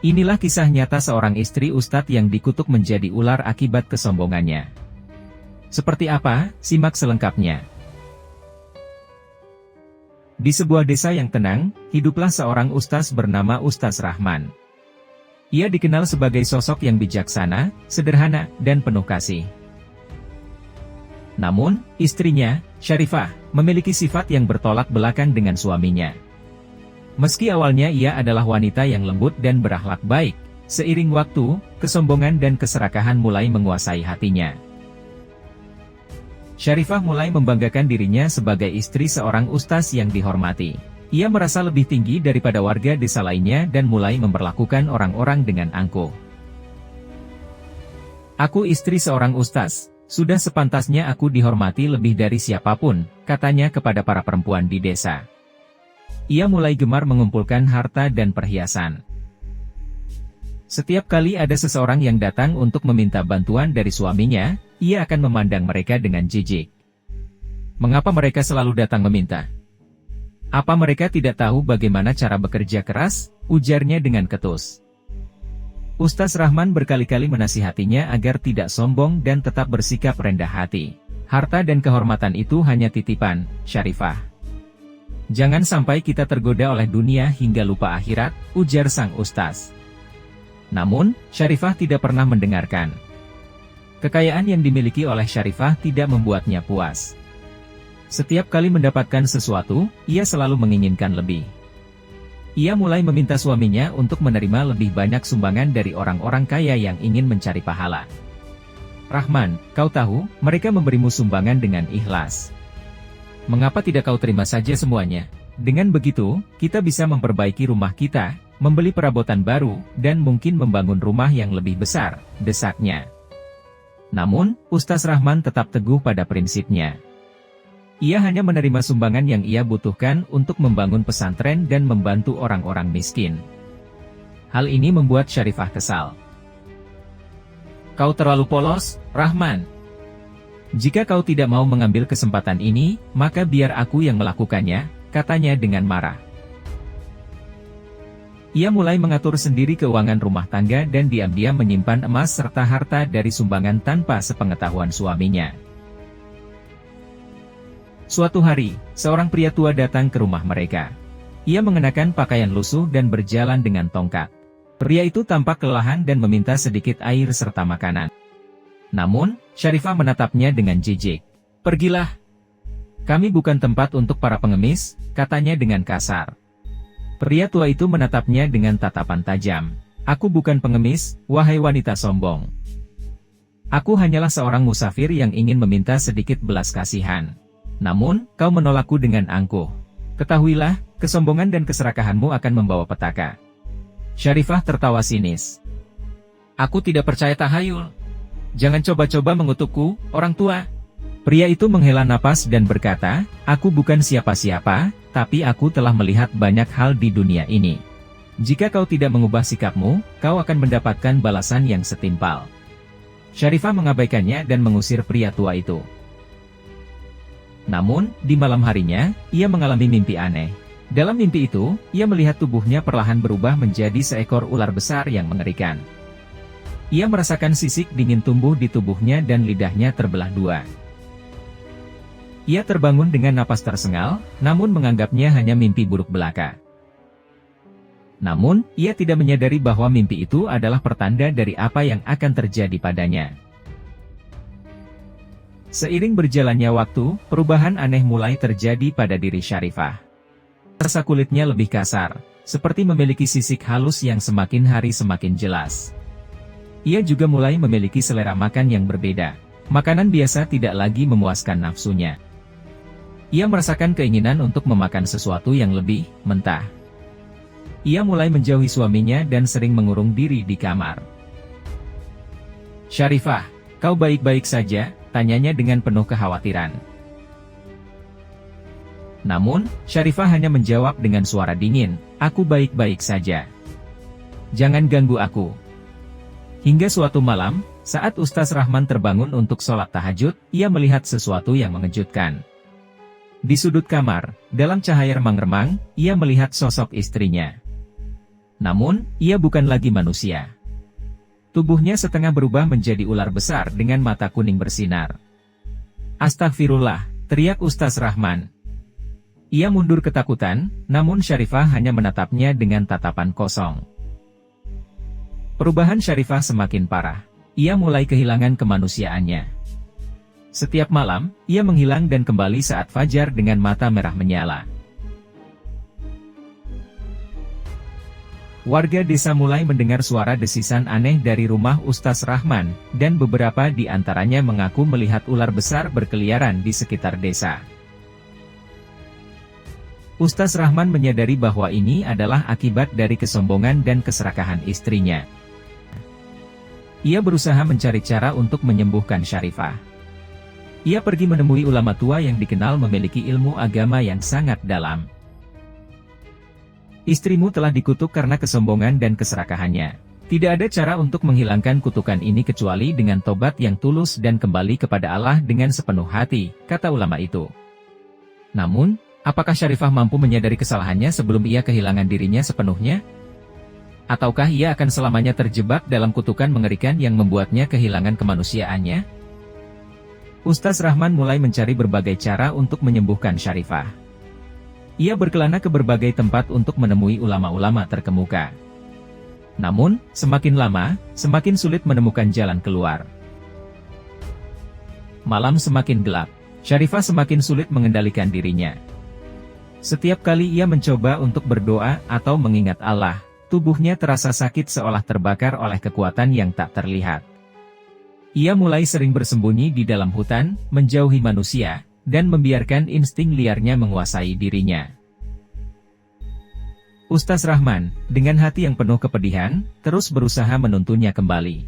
Inilah kisah nyata seorang istri ustadz yang dikutuk menjadi ular akibat kesombongannya. Seperti apa? Simak selengkapnya. Di sebuah desa yang tenang, hiduplah seorang ustaz bernama Ustaz Rahman. Ia dikenal sebagai sosok yang bijaksana, sederhana, dan penuh kasih. Namun, istrinya, Syarifah, memiliki sifat yang bertolak belakang dengan suaminya. Meski awalnya ia adalah wanita yang lembut dan berakhlak baik, seiring waktu, kesombongan dan keserakahan mulai menguasai hatinya. Syarifah mulai membanggakan dirinya sebagai istri seorang ustaz yang dihormati. Ia merasa lebih tinggi daripada warga desa lainnya dan mulai memperlakukan orang-orang dengan angkuh. "Aku istri seorang ustaz, sudah sepantasnya aku dihormati lebih dari siapapun," katanya kepada para perempuan di desa. Ia mulai gemar mengumpulkan harta dan perhiasan. Setiap kali ada seseorang yang datang untuk meminta bantuan dari suaminya, ia akan memandang mereka dengan jijik. "Mengapa mereka selalu datang meminta? Apa mereka tidak tahu bagaimana cara bekerja keras?" ujarnya dengan ketus. Ustaz Rahman berkali-kali menasihatinya agar tidak sombong dan tetap bersikap rendah hati. "Harta dan kehormatan itu hanya titipan, Syarifah. Jangan sampai kita tergoda oleh dunia hingga lupa akhirat," ujar sang ustaz. Namun, Syarifah tidak pernah mendengarkan. Kekayaan yang dimiliki oleh Syarifah tidak membuatnya puas. Setiap kali mendapatkan sesuatu, ia selalu menginginkan lebih. Ia mulai meminta suaminya untuk menerima lebih banyak sumbangan dari orang-orang kaya yang ingin mencari pahala. "Rahman, kau tahu, mereka memberimu sumbangan dengan ikhlas. Mengapa tidak kau terima saja semuanya? Dengan begitu, kita bisa memperbaiki rumah kita, membeli perabotan baru, dan mungkin membangun rumah yang lebih besar," desaknya. Namun, Ustaz Rahman tetap teguh pada prinsipnya. Ia hanya menerima sumbangan yang ia butuhkan untuk membangun pesantren dan membantu orang-orang miskin. Hal ini membuat Syarifah kesal. "Kau terlalu polos, Rahman. Jika kau tidak mau mengambil kesempatan ini, maka biar aku yang melakukannya," katanya dengan marah. Ia mulai mengatur sendiri keuangan rumah tangga dan diam-diam menyimpan emas serta harta dari sumbangan tanpa sepengetahuan suaminya. Suatu hari, seorang pria tua datang ke rumah mereka. Ia mengenakan pakaian lusuh dan berjalan dengan tongkat. Pria itu tampak kelelahan dan meminta sedikit air serta makanan. Namun, Syarifah menatapnya dengan jijik. "Pergilah. Kami bukan tempat untuk para pengemis," katanya dengan kasar. Pria tua itu menatapnya dengan tatapan tajam. "Aku bukan pengemis, wahai wanita sombong. Aku hanyalah seorang musafir yang ingin meminta sedikit belas kasihan. Namun, kau menolakku dengan angkuh. Ketahuilah, kesombongan dan keserakahanmu akan membawa petaka." Syarifah tertawa sinis. "Aku tidak percaya tahayul. Jangan coba-coba mengutukku, orang tua." Pria itu menghela napas dan berkata, "Aku bukan siapa-siapa, tapi aku telah melihat banyak hal di dunia ini. Jika kau tidak mengubah sikapmu, kau akan mendapatkan balasan yang setimpal." Syarifah mengabaikannya dan mengusir pria tua itu. Namun, di malam harinya, ia mengalami mimpi aneh. Dalam mimpi itu, ia melihat tubuhnya perlahan berubah menjadi seekor ular besar yang mengerikan. Ia merasakan sisik dingin tumbuh di tubuhnya dan lidahnya terbelah dua. Ia terbangun dengan napas tersengal, namun menganggapnya hanya mimpi buruk belaka. Namun, ia tidak menyadari bahwa mimpi itu adalah pertanda dari apa yang akan terjadi padanya. Seiring berjalannya waktu, perubahan aneh mulai terjadi pada diri Syarifah. Rasa kulitnya lebih kasar, seperti memiliki sisik halus yang semakin hari semakin jelas. Ia juga mulai memiliki selera makan yang berbeda. Makanan biasa tidak lagi memuaskan nafsunya. Ia merasakan keinginan untuk memakan sesuatu yang lebih mentah. Ia mulai menjauhi suaminya dan sering mengurung diri di kamar. "Syarifah, kau baik-baik saja?" tanyanya dengan penuh kekhawatiran. Namun, Syarifah hanya menjawab dengan suara dingin, "Aku baik-baik saja. Jangan ganggu aku." Hingga suatu malam, saat Ustaz Rahman terbangun untuk sholat tahajud, ia melihat sesuatu yang mengejutkan. Di sudut kamar, dalam cahaya remang-remang, ia melihat sosok istrinya. Namun, ia bukan lagi manusia. Tubuhnya setengah berubah menjadi ular besar dengan mata kuning bersinar. "Astagfirullah," teriak Ustaz Rahman. Ia mundur ketakutan, namun Syarifah hanya menatapnya dengan tatapan kosong. Perubahan Syarifah semakin parah. Ia mulai kehilangan kemanusiaannya. Setiap malam, ia menghilang dan kembali saat fajar dengan mata merah menyala. Warga desa mulai mendengar suara desisan aneh dari rumah Ustaz Rahman, dan beberapa di antaranya mengaku melihat ular besar berkeliaran di sekitar desa. Ustaz Rahman menyadari bahwa ini adalah akibat dari kesombongan dan keserakahan istrinya. Ia berusaha mencari cara untuk menyembuhkan Syarifah. Ia pergi menemui ulama tua yang dikenal memiliki ilmu agama yang sangat dalam. "Istrimu telah dikutuk karena kesombongan dan keserakahannya. Tidak ada cara untuk menghilangkan kutukan ini kecuali dengan tobat yang tulus dan kembali kepada Allah dengan sepenuh hati," kata ulama itu. Namun, apakah Syarifah mampu menyadari kesalahannya sebelum ia kehilangan dirinya sepenuhnya? Ataukah ia akan selamanya terjebak dalam kutukan mengerikan yang membuatnya kehilangan kemanusiaannya? Ustaz Rahman mulai mencari berbagai cara untuk menyembuhkan Syarifah. Ia berkelana ke berbagai tempat untuk menemui ulama-ulama terkemuka. Namun, semakin lama, semakin sulit menemukan jalan keluar. Malam semakin gelap, Syarifah semakin sulit mengendalikan dirinya. Setiap kali ia mencoba untuk berdoa atau mengingat Allah, tubuhnya terasa sakit seolah terbakar oleh kekuatan yang tak terlihat. Ia mulai sering bersembunyi di dalam hutan, menjauhi manusia, dan membiarkan insting liarnya menguasai dirinya. Ustaz Rahman, dengan hati yang penuh kepedihan, terus berusaha menuntunnya kembali.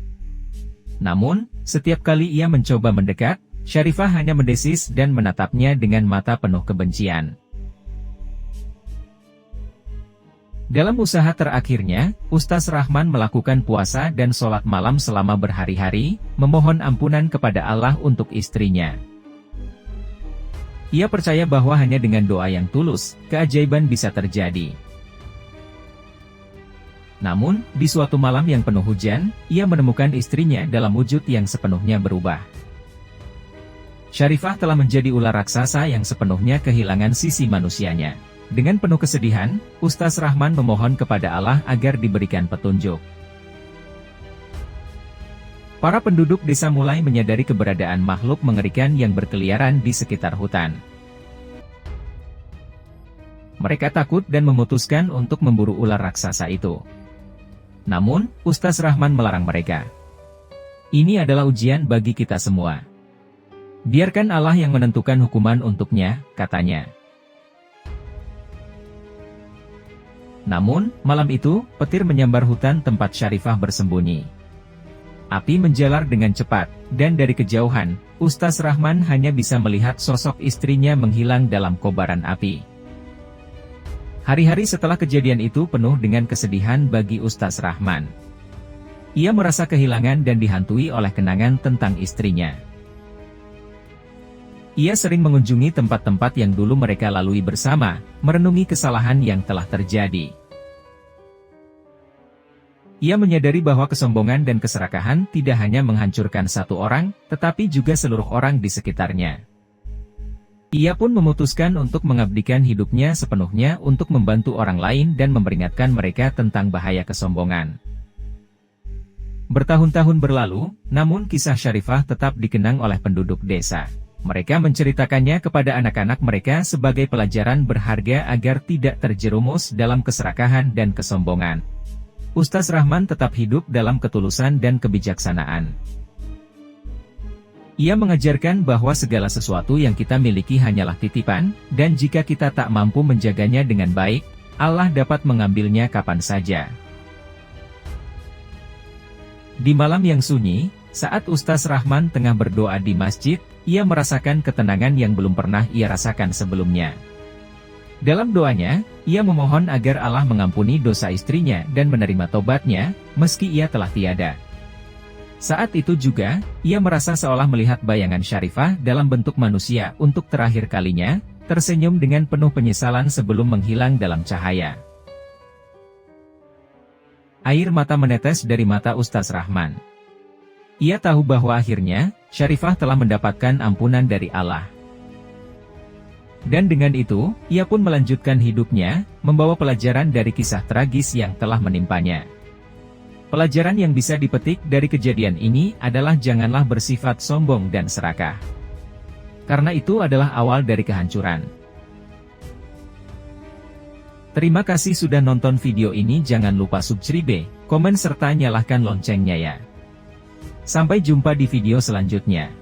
Namun, setiap kali ia mencoba mendekat, Syarifah hanya mendesis dan menatapnya dengan mata penuh kebencian. Dalam usaha terakhirnya, Ustaz Rahman melakukan puasa dan sholat malam selama berhari-hari, memohon ampunan kepada Allah untuk istrinya. Ia percaya bahwa hanya dengan doa yang tulus, keajaiban bisa terjadi. Namun, di suatu malam yang penuh hujan, ia menemukan istrinya dalam wujud yang sepenuhnya berubah. Syarifah telah menjadi ular raksasa yang sepenuhnya kehilangan sisi manusianya. Dengan penuh kesedihan, Ustaz Rahman memohon kepada Allah agar diberikan petunjuk. Para penduduk desa mulai menyadari keberadaan makhluk mengerikan yang berkeliaran di sekitar hutan. Mereka takut dan memutuskan untuk memburu ular raksasa itu. Namun, Ustaz Rahman melarang mereka. "Ini adalah ujian bagi kita semua. Biarkan Allah yang menentukan hukuman untuknya," katanya. Namun, malam itu, petir menyambar hutan tempat Syarifah bersembunyi. Api menjalar dengan cepat, dan dari kejauhan, Ustaz Rahman hanya bisa melihat sosok istrinya menghilang dalam kobaran api. Hari-hari setelah kejadian itu penuh dengan kesedihan bagi Ustaz Rahman. Ia merasa kehilangan dan dihantui oleh kenangan tentang istrinya. Ia sering mengunjungi tempat-tempat yang dulu mereka lalui bersama, merenungi kesalahan yang telah terjadi. Ia menyadari bahwa kesombongan dan keserakahan tidak hanya menghancurkan satu orang, tetapi juga seluruh orang di sekitarnya. Ia pun memutuskan untuk mengabdikan hidupnya sepenuhnya untuk membantu orang lain dan memperingatkan mereka tentang bahaya kesombongan. Bertahun-tahun berlalu, namun kisah Syarifah tetap dikenang oleh penduduk desa. Mereka menceritakannya kepada anak-anak mereka sebagai pelajaran berharga agar tidak terjerumus dalam keserakahan dan kesombongan. Ustaz Rahman tetap hidup dalam ketulusan dan kebijaksanaan. Ia mengajarkan bahwa segala sesuatu yang kita miliki hanyalah titipan, dan jika kita tak mampu menjaganya dengan baik, Allah dapat mengambilnya kapan saja. Di malam yang sunyi, saat Ustaz Rahman tengah berdoa di masjid, ia merasakan ketenangan yang belum pernah ia rasakan sebelumnya. Dalam doanya, ia memohon agar Allah mengampuni dosa istrinya dan menerima tobatnya, meski ia telah tiada. Saat itu juga, ia merasa seolah melihat bayangan Syarifah dalam bentuk manusia untuk terakhir kalinya, tersenyum dengan penuh penyesalan sebelum menghilang dalam cahaya. Air mata menetes dari mata Ustaz Rahman. Ia tahu bahwa akhirnya, Syarifah telah mendapatkan ampunan dari Allah. Dan dengan itu, ia pun melanjutkan hidupnya, membawa pelajaran dari kisah tragis yang telah menimpanya. Pelajaran yang bisa dipetik dari kejadian ini adalah janganlah bersifat sombong dan serakah. Karena itu adalah awal dari kehancuran. Terima kasih sudah nonton video ini, jangan lupa subscribe, komen serta nyalakan loncengnya ya. Sampai jumpa di video selanjutnya.